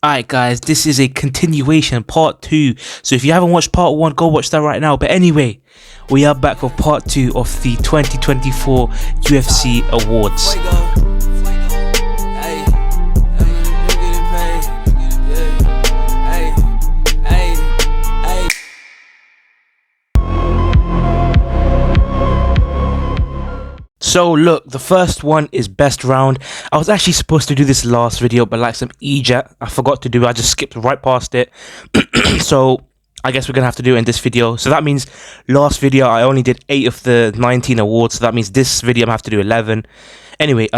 Alright guys, this is a continuation, part 2. So if you haven't watched part 1, go watch that right now. But anyway, we are back with part 2 of the 2024 UFC Awards. So look, the first one is best round. I was actually supposed to do this last video, but like some EJAT, I forgot to do it. I just skipped right past it. So I guess we're gonna have to do it in this video. So that means last video I only did 8 of the 19 awards. So that means this video I'm gonna have to do 11. Anyway,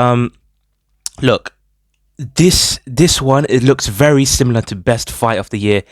look, this one, it looks very similar to best fight of the year.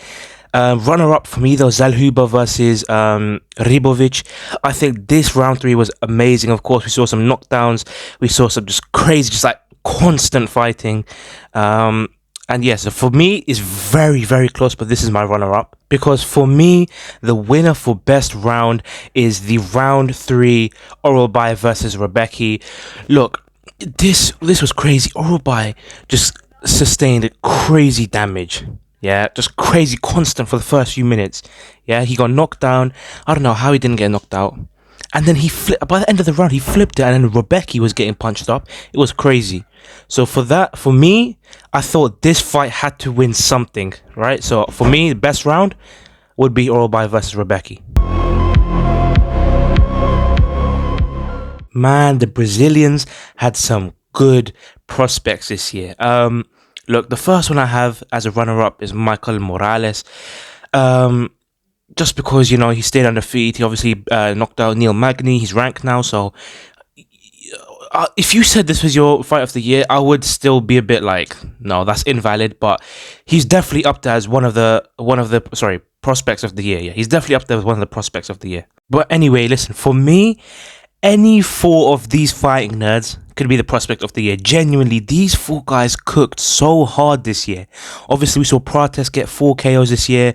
Runner-up for me though, Zalhuba versus Ribovic. I think this round 3 was amazing. Of course, we saw some knockdowns. We saw some just crazy, just like constant fighting. And yeah, so for me, it's very, very close, but this is my runner-up. Because for me, the winner for best round is the round 3 Orolbai versus Rebecki. Look, this was crazy. Orolbai just sustained crazy damage. Yeah, just crazy constant for the first few minutes. Yeah, he got knocked down. I don't know how he didn't get knocked out. And then he flipped. By the end of the round, he flipped it, and then Rebecki was getting punched up. It was crazy. So for me, I thought this fight had to win something, right? So for me, the best round would be Orolbai versus Rebecki. Man, the Brazilians had some good prospects this year. Look, the first one I have as a runner-up is Michael Morales. Just because, you know, he stayed undefeated. He obviously knocked out Neil Magny. He's ranked now, so if you said this was your fight of the year, I would still be a bit like, no, that's invalid. But he's definitely up there as one of the prospects of the year. Yeah, he's definitely up there as one of the prospects of the year. But anyway, listen, for me, any 4 of these fighting nerds could be the prospect of the year. Genuinely, these 4 guys cooked so hard this year. Obviously, we saw Prates get 4 KOs this year.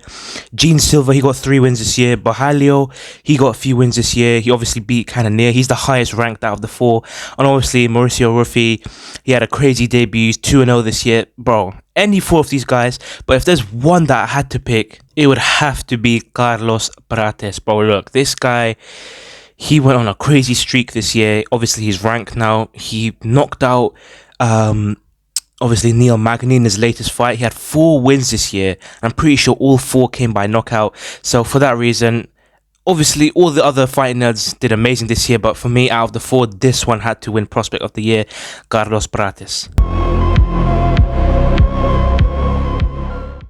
Gene Silva, he got 3 wins this year. Bahalio, he got a few wins this year. He obviously beat Cannonier. He's the highest ranked out of the 4. And obviously, Mauricio Ruffi, he had a crazy debut. He's 2-0 this year. Bro, any 4 of these guys. But if there's one that I had to pick, it would have to be Carlos Prates. Bro, look, this guy, he went on a crazy streak this year. Obviously, he's ranked now. He knocked out, obviously, Neil Magny in his latest fight. He had 4 wins this year. I'm pretty sure all 4 came by knockout. So for that reason, obviously, all the other fighting nerds did amazing this year. But for me, out of the 4, this one had to win prospect of the year, Carlos Prates.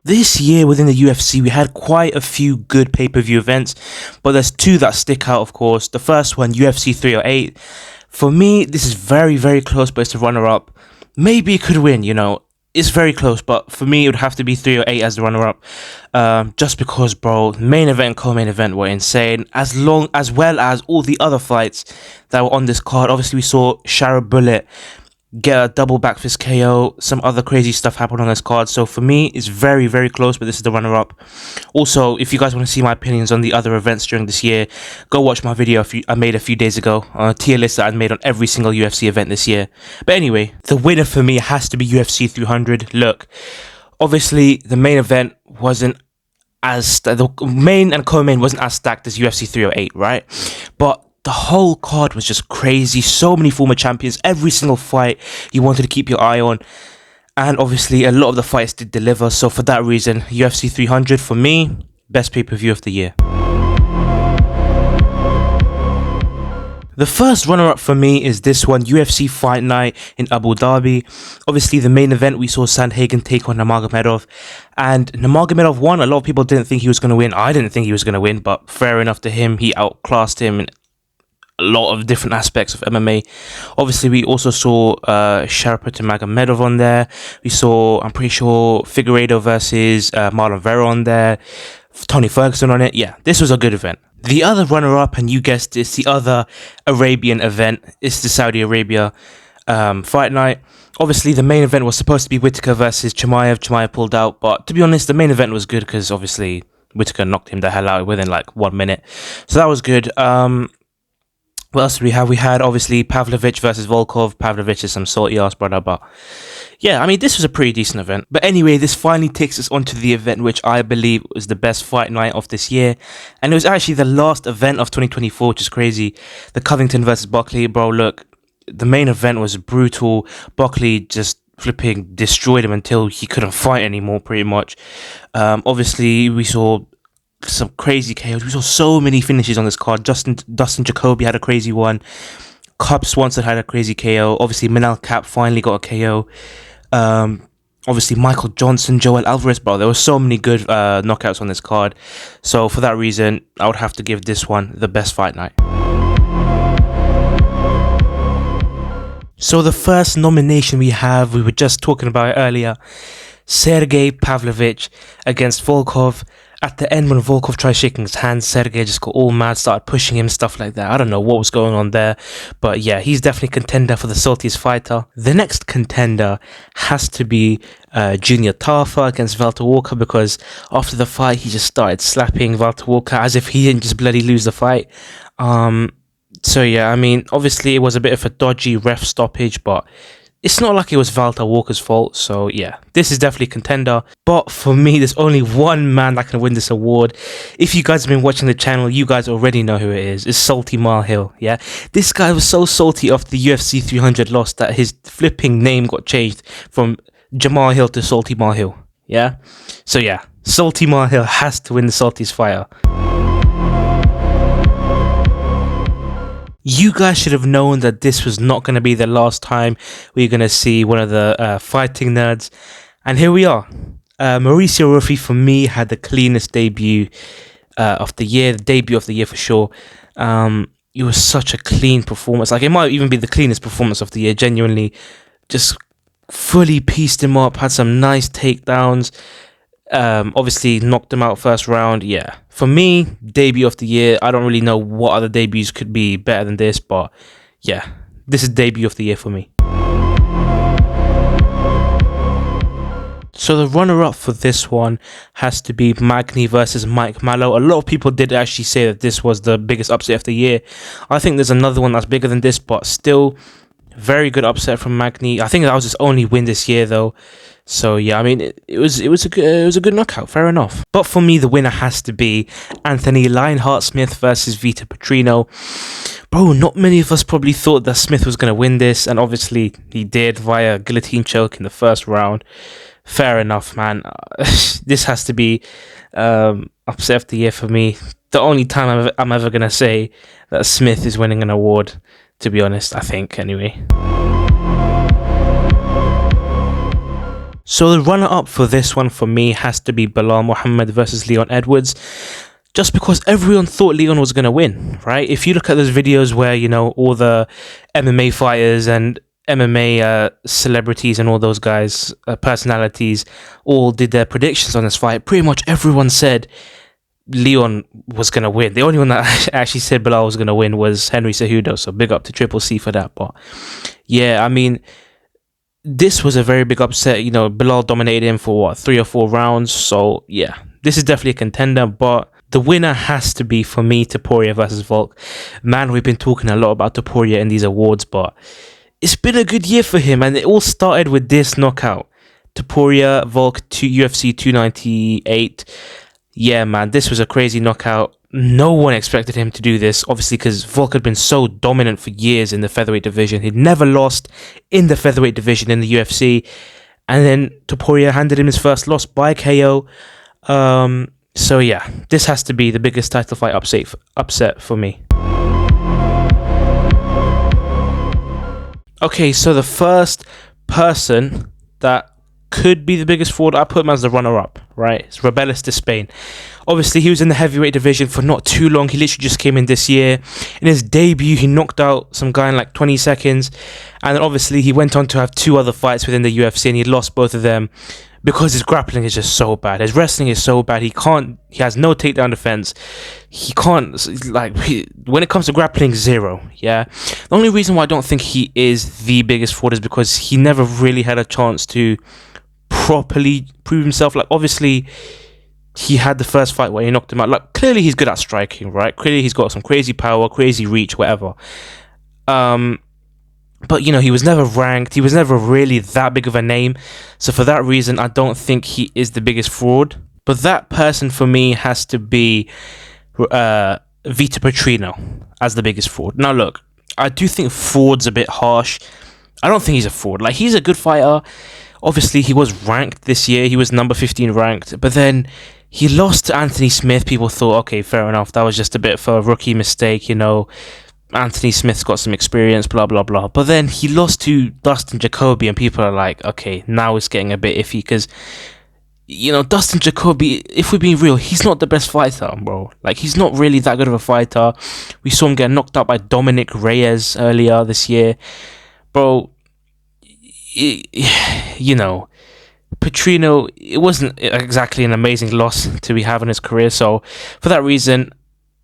This year within the UFC, we had quite a few good pay-per-view events, but there's 2 that stick out, of course. The first one, UFC 308. For me, this is very, very close, but it's a runner-up. Maybe it could win, you know. It's very close, but for me, it would have to be 308 as the runner-up. Just because, bro, main event and co-main event were insane, as well as all the other fights that were on this card. Obviously, we saw Shara Bullet get a double back fist KO. Some other crazy stuff happened on this card. So for me, it's very, very close, but this is the runner-up. Also, if you guys want to see my opinions on the other events during this year, go watch my video I made a few days ago on a tier list that I made on every single UFC event this year. But anyway, the winner for me has to be UFC 300. Look, obviously, the main event wasn't the main and co-main wasn't as stacked as UFC 308, right? But the whole card was just crazy. So many former champions. Every single fight you wanted to keep your eye on. And obviously, a lot of the fights did deliver. So for that reason, UFC 300 for me, best pay-per-view of the year. The first runner-up for me is this one, UFC Fight Night in Abu Dhabi. Obviously, the main event, we saw Sandhagen take on Nurmagomedov. And Nurmagomedov won. A lot of people didn't think he was going to win. I didn't think he was going to win, but fair enough to him. He outclassed him in a lot of different aspects of MMA. Obviously, we also saw Sharapet Magomedov on there. We saw, I'm pretty sure, Figueiredo versus Marlon Vera on there. Tony Ferguson on it. Yeah, this was a good event. The other runner-up, and you guessed it's the other Arabian event, is the Saudi Arabia fight night. Obviously, the main event was supposed to be Whittaker versus Chimaev. Chimaev pulled out, but to be honest, the main event was good because obviously Whittaker knocked him the hell out within like 1 minute. So that was good. What else do we have? We had obviously Pavlovich versus Volkov. Pavlovich is some salty ass brother, but yeah, I mean, this was a pretty decent event. But anyway, this finally takes us onto the event which I believe was the best fight night of this year, and it was actually the last event of 2024, which is crazy. The Covington versus Buckley, bro. Look, the main event was brutal. Buckley just flipping destroyed him until he couldn't fight anymore, pretty much. Obviously, we saw some crazy KOs. We saw so many finishes on this card. Dustin Jacoby had a crazy one. Cub Swanson had a crazy KO. Obviously, Manel Cap finally got a KO. Obviously, Michael Johnson, Joel Alvarez, bro. There were so many good knockouts on this card. So for that reason, I would have to give this one the best fight night. So the first nomination we have, we were just talking about it earlier, Sergey Pavlovich against Volkov. At the end, when Volkov tried shaking his hand, Sergey just got all mad, started pushing him, stuff like that. I don't know what was going on there, but yeah, he's definitely contender for the saltiest fighter. The next contender has to be Junior Tafa against Walter Walker, because after the fight, he just started slapping Walter Walker as if he didn't just bloody lose the fight. So yeah, I mean, obviously it was a bit of a dodgy ref stoppage, but it's not like it was Walter Walker's fault. So yeah, this is definitely a contender. But for me, there's only one man that can win this award. If you guys have been watching the channel, you guys already know who it is. It's Salty Marhill. Yeah, this guy was so salty after the UFC 300 loss that his flipping name got changed from Jamal Hill to Salty Marhill. Yeah, so yeah, Salty Marhill has to win the saltiest fighter. You guys should have known that this was not going to be the last time we're going to see one of the fighting nerds. And here we are. Mauricio Ruffi, for me, had the cleanest debut of the year. The debut of the year for sure. It was such a clean performance. Like, it might even be the cleanest performance of the year. Genuinely, just fully pieced him up. Had some nice takedowns. Obviously knocked him out first round. Yeah, for me, debut of the year. I don't really know what other debuts could be better than this, but yeah, this is debut of the year for me. So the runner-up for this one has to be Magny versus Mike Mallow. A lot of people did actually say that this was the biggest upset of the year. I think there's another one that's bigger than this, but still, very good upset from Magny. I think that was his only win this year, though. So yeah, I mean, it was a good knockout, fair enough. But for me, the winner has to be Anthony Lionheart Smith versus Vito Petrino. Bro, not many of us probably thought that Smith was going to win this, and obviously he did via guillotine choke in the first round. Fair enough, man. This has to be upset of the year for me. The only time I'm ever going to say that Smith is winning an award, to be honest, I think, anyway. So the runner-up for this one for me has to be Bilal Muhammad versus Leon Edwards, just because everyone thought Leon was going to win, right? If you look at those videos where, you know, all the MMA fighters and MMA celebrities and all those guys, personalities, all did their predictions on this fight, pretty much everyone said Leon was going to win. The only one that actually said Bilal was going to win was Henry Cejudo, so big up to Triple C for that. But yeah, I mean, this was a very big upset. You know, Bilal dominated him for 3 or 4 rounds. So yeah, this is definitely a contender. But the winner has to be, for me, Topuria versus Volk. Man, we've been talking a lot about Topuria in these awards, but it's been a good year for him. And it all started with this knockout. Topuria, Volk, UFC 298. Yeah, man, this was a crazy knockout. No one expected him to do this, obviously, because Volk had been so dominant for years in the featherweight division. He'd never lost in the featherweight division in the UFC. And then Topuria handed him his first loss by KO. So yeah, this has to be the biggest title fight upset for me. Okay, so the first person that could be the biggest fraud, I put him as the runner-up, right? It's Rebelis de Spain. Obviously, he was in the heavyweight division for not too long. He literally just came in this year. In his debut, he knocked out some guy in like 20 seconds. And then obviously, he went on to have 2 other fights within the UFC, and he lost both of them because his grappling is just so bad. His wrestling is so bad. He has no takedown defense. He can't, when it comes to grappling, 0, yeah? The only reason why I don't think he is the biggest fraud is because he never really had a chance to properly prove himself. Like, obviously, he had the first fight where he knocked him out. Like, clearly he's good at striking, right? Clearly he's got some crazy power, crazy reach, whatever. But, you know, he was never ranked. He was never really that big of a name. So for that reason, I don't think he is the biggest fraud. But that person for me has to be Vita Petrino as the biggest fraud. Now, look, I do think fraud's a bit harsh. I don't think he's a fraud. Like, he's a good fighter. Obviously, he was ranked this year. He was number 15 ranked. But then he lost to Anthony Smith. People thought, okay, fair enough. That was just a bit of a rookie mistake, you know. Anthony Smith's got some experience, blah, blah, blah. But then he lost to Dustin Jacoby, and people are like, okay, now it's getting a bit iffy because, you know, Dustin Jacoby, if we're being real, he's not the best fighter, bro. Like, he's not really that good of a fighter. We saw him get knocked out by Dominic Reyes earlier this year. Bro, you know, Petrino, it wasn't exactly an amazing loss to be having in his career. So, for that reason,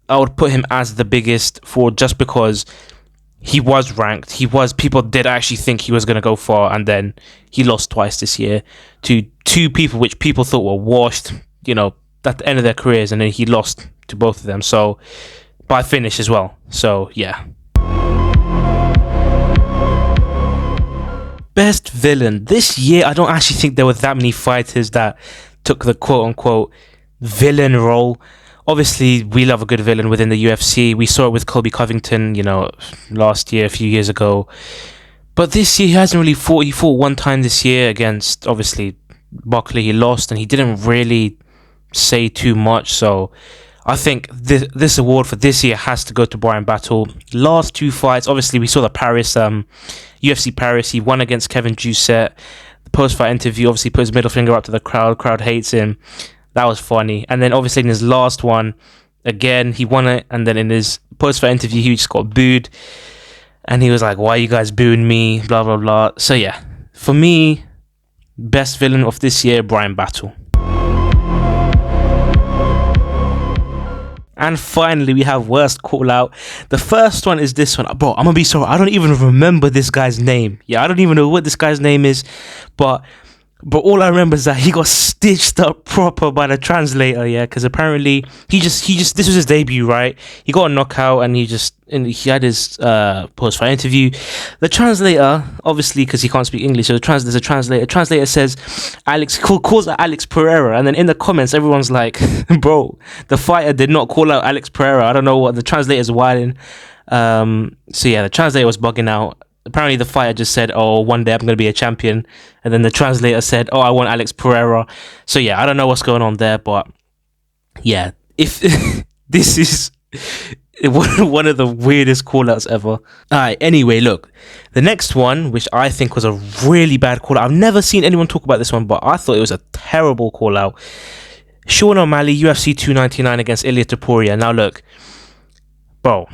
I would put him as the biggest fraud just because he was ranked. People did actually think he was going to go far, and then he lost twice this year to two people which people thought were washed, you know, at the end of their careers, and then he lost to both of them. So, by finish as well. So, yeah. Best villain. This year, I don't actually think there were that many fighters that took the quote-unquote villain role. Obviously, we love a good villain within the UFC. We saw it with Colby Covington, you know, last year, a few years ago. But this year, he hasn't really fought. He fought one time this year against, obviously, Buckley. He lost, and he didn't really say too much. So, I think this award for this year has to go to Brian Battle. Last two fights, obviously, we saw the Paris, UFC Paris. He won against Kevin Doucette. The post-fight interview, obviously, put his middle finger up to the crowd. Crowd hates him. That was funny. And then obviously in his last one, again, he won it. And then in his post-fight interview, he just got booed. And he was like, why are you guys booing me? Blah, blah, blah. So yeah, for me, best villain of this year, Brian Battle. And finally, we have worst call out. The first one is this one. Bro, I'm going to be sorry. I don't even remember this guy's name. Yeah, I don't even know what this guy's name is. But all I remember is that he got stitched up proper by the translator, yeah, because apparently he just this was his debut, right? He got a knockout and he had his post-fight interview. The translator, obviously, because he can't speak English, so there's a translator. Translator says calls out Alex Pereira, and then in the comments everyone's like, bro, the fighter did not call out Alex Pereira. I don't know what the translator's whining. So yeah, the translator was bugging out. Apparently the fighter just said, oh, one day I'm going to be a champion. And then the translator said, oh, I want Alex Pereira. So yeah, I don't know what's going on there. But yeah, if this is one of the weirdest call-outs ever. Alright, anyway, look. The next one, which I think was a really bad call-out. I've never seen anyone talk about this one, but I thought it was a terrible call-out. Sean O'Malley, UFC 299 against Ilia Topuria. Now look, bro,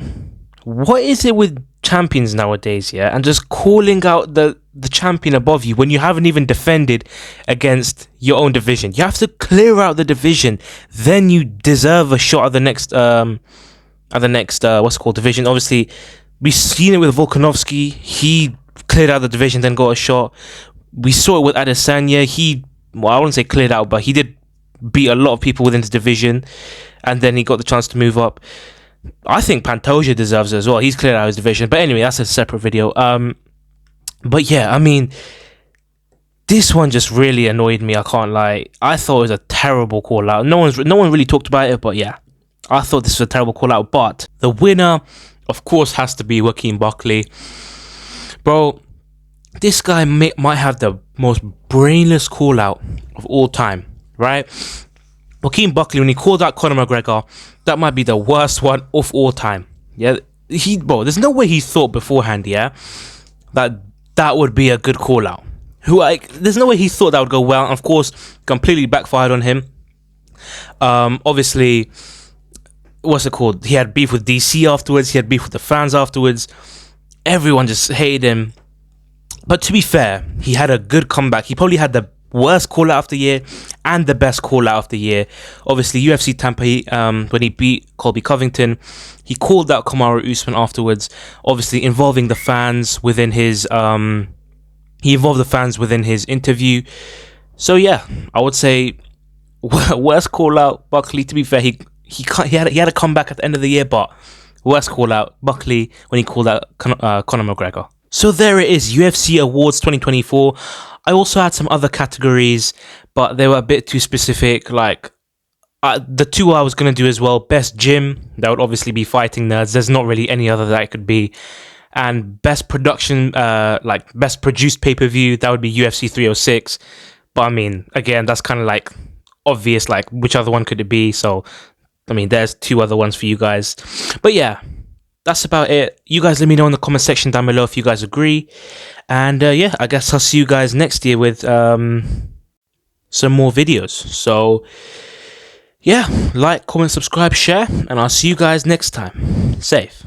what is it with champions nowadays, yeah, and just calling out the champion above you when you haven't even defended against your own division? You have to clear out the division, then you deserve a shot at the next division. Obviously, we've seen it with Volkanovski. He cleared out the division, then got a shot. We saw it with Adesanya. I wouldn't say cleared out, but he did beat a lot of people within his division, and then he got the chance to move up. I think Pantoja deserves it as well. He's cleared out his division. But anyway, that's a separate video. But yeah, I mean, this one just really annoyed me. I can't lie. I thought it was a terrible call out. No one really talked about it, but yeah, I thought this was a terrible call out. But the winner, of course, has to be Joaquin Buckley. Bro, this guy might have the most brainless call out of all time, right? Joaquin Buckley, when he called out Conor McGregor, that might be the worst one of all time. Yeah, there's no way he thought beforehand, yeah, that would be a good call out. There's no way he thought that would go well, and of course, completely backfired on him. Obviously, what's it called? He had beef with DC afterwards. He had beef with the fans afterwards. Everyone just hated him. But to be fair, he had a good comeback. He probably had the worst call out of the year and the best call out of the year. Obviously, UFC Tampa, when he beat Colby Covington, he called out Kamaru Usman afterwards, obviously involving the fans within his he involved the fans within his interview. So yeah, I would say worst call out, Buckley. To be fair, he had a comeback at the end of the year, but worst call out, Buckley, when he called out Conor McGregor. So there it is, UFC Awards 2024. I also had some other categories, but they were a bit too specific. Like the two I was gonna do as well. Best gym, that would obviously be Fighting Nerds. There's not really any other that it could be. And best production, like best produced pay-per-view, that would be UFC 306. But I mean, again, that's kind of like obvious, like which other one could it be? So I mean, there's two other ones for you guys. But yeah, that's about it. You guys let me know in the comment section down below if you guys agree. And yeah, I guess I'll see you guys next year with some more videos. So yeah, like, comment, subscribe, share, and I'll see you guys next time. Safe.